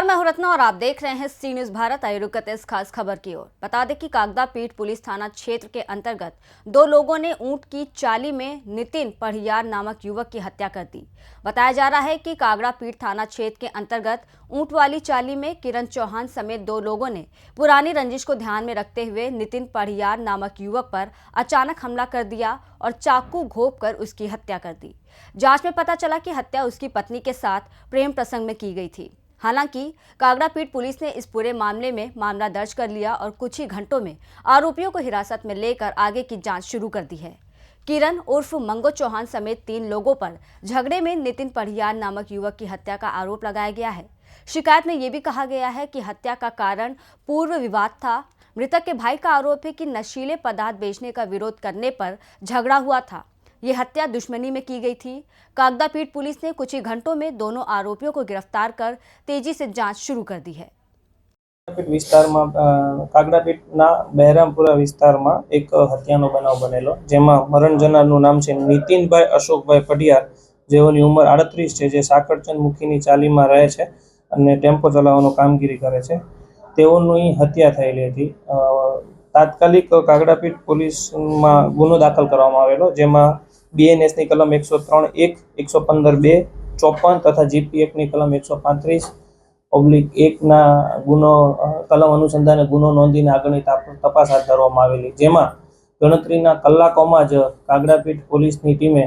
नमस्कार, मैं हूं रत्ना और आप देख रहे हैं सी न्यूज भारत। आइए रुकते हैं इस खास खबर की ओर। बता दें कि कागदापीठ पुलिस थाना क्षेत्र के अंतर्गत दो लोगों ने ऊंट की चाली में नितिन पढ़ियार नामक युवक की हत्या कर दी। बताया जा रहा है कि कागदापीठ थाना क्षेत्र के अंतर्गत ऊंट वाली चाली में किरण चौहान समेत दो लोगों ने पुरानी रंजिश को ध्यान में रखते हुए नितिन पढ़ियार नामक युवक पर अचानक हमला कर दिया और चाकू घोंप कर उसकी हत्या कर दी। जांच में पता चला कि हत्या उसकी पत्नी के साथ प्रेम प्रसंग में की गई थी। हालांकि कागड़ापीठ पुलिस ने इस पूरे मामले में मामला दर्ज कर लिया और कुछ ही घंटों में आरोपियों को हिरासत में लेकर आगे की जांच शुरू कर दी है। किरण उर्फ मंगो चौहान समेत 3 लोगों पर झगड़े में नितिन पढ़ियार नामक युवक की हत्या का आरोप लगाया गया है। शिकायत में यह भी कहा गया है कि हत्या का कारण पूर्व विवाद था। मृतक के भाई का आरोप है कि नशीले पदार्थ बेचने का विरोध करने पर झगड़ा हुआ था। ये हत्या दुश्मनी में की गई थी। कागदापीठ पुलिस ने कुछ ही घंटों में दोनों आरोपियों को गिरफ्तार कर तेजी से जांच शुरू कर दी है। कागड़ापीठना बहरामपुरा विस्तारमां एक हत्यानो बनाव बनेलो, जेमां मरण जनारनुं नाम छे नितिनभाई अशोकभाई पढ़ियार, जेओनी उंमर 38 छे, जे साकरचंद मुखीनी चालीमां रहे छे अने टेम्पो चलावવાનો कामगीरी करे छे। तेओनी हत्या थयेली हती। तात्कालिक कागड़ापीठ पुलिसमां गुनो दाखल करवामां आवेलो, जेमां बीएनएसनी कलम 103(1), 115(2), 54 तथा जीपी एक्टनी कलम 135/1 ના ગુનો કલમ અનુસંધાને ગુનો નોંધીને આગળની તપાસ હાથ ધરવામાં આવેલી, જેમાં ગણતરીના કલાકોમાં જ કાગડાપીઠ પોલીસની ટીમે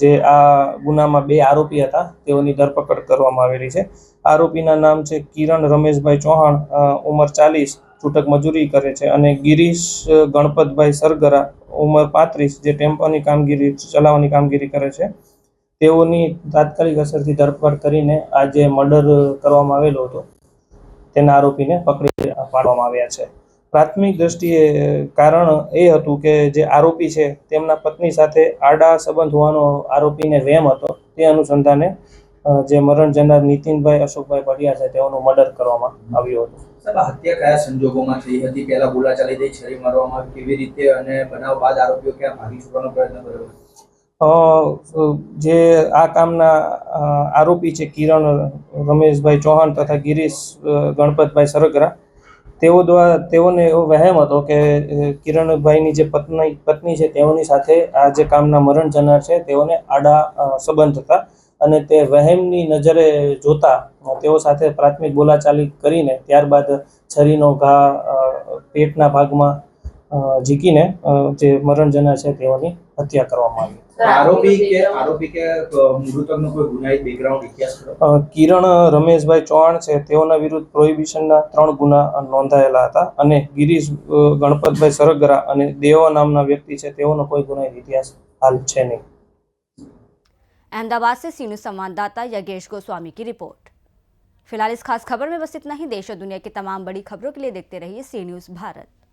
જે આ ગુનામાં 2 આરોપી હતા તેઓની ધરપકડ કરવામાં આવેલી છે। આરોપીના નામ છે કિરણ રમેશભાઈ ચૌહાણ, ઉંમર 40, છૂટક મજૂરી કરે છે, અને ગિરીશ ગણપતભાઈ સરગરા, ઉંમર 35, જે ટેમ્પોની કામગીરી ચલાવવાની કામગીરી કરે છે। તેઓની તાત્કાલિક અસરથી ધરપકડ કરીને આ જે મર્ડર કરવામાં આવેલો હતો તેના આરોપીને પકડી પાડવામાં આવ્યા છે। પ્રાથમિક દ્રષ્ટિએ કારણ એ હતું કે જે આરોપી છે તેમના પત્ની સાથે આડા સંબંધ હોવાનો આરોપીને વહેમ હતો। તે અનુસંધાને જે મરણ જનાર નીતિનભાઈ અશોકભાઈ પઢિયાર છે તેઓનું મર્ડર કરવામાં આવ્યું હતું। સાહેબ, હત્યા કયા સંજોગોમાં થઈ હતી? પહેલા બોલાચાલી થઈ, છરી મારવામાં આવી, કેવી રીતે, અને બનાવ બાદ આરોપીઓ ક્યાં ભાગી છૂટવાનો પ્રયત્ન કર્યો? જે આ કામના આરોપી છે કિરણ રમેશભાઈ ચૌહાણ તથા ગિરીશ ગણપતભાઈ સરગરા, તેઓને એવો વહેમ હતો કે કિરણભાઈની જે પત્ની છે તેઓની સાથે આ જે કામના મરણ જનાર છે તેઓને આડા સંબંધ હતા, અને તે વહેમની નજરે જોતા તેઓ સાથે પ્રાથમિક બોલાચાલી કરીને ત્યારબાદ છરીનો ઘા પેટના ભાગમાં ઝીકીને જે મરણ જનાર છે તેઓની હત્યા કરવામાં આવી। આરોપી કે મૃતકનો કોઈ ગુનાહિત બેકગ્રાઉન્ડ ઇતિહાસ ખરો? કિરણ રમેશભાઈ ચૌહાણ છે તેઓના વિરુદ્ધ પ્રોહિબિશનના 3 ગુના નોંધાયેલા હતા, અને ગિરીશ ગણપતભાઈ સરગરા અને દેવા નામના व्यक्ति છે તેઓનો કોઈ गुनाहित इतिहास हाल છે नहीं। अहमदाबाद से सी न्यूज संवाददाता यज्ञेश गोस्वामी की रिपोर्ट। फिलहाल इस खास खबर में बस इतना ही। देश और दुनिया की तमाम बड़ी खबरों के लिए देखते रहिए सी न्यूज भारत।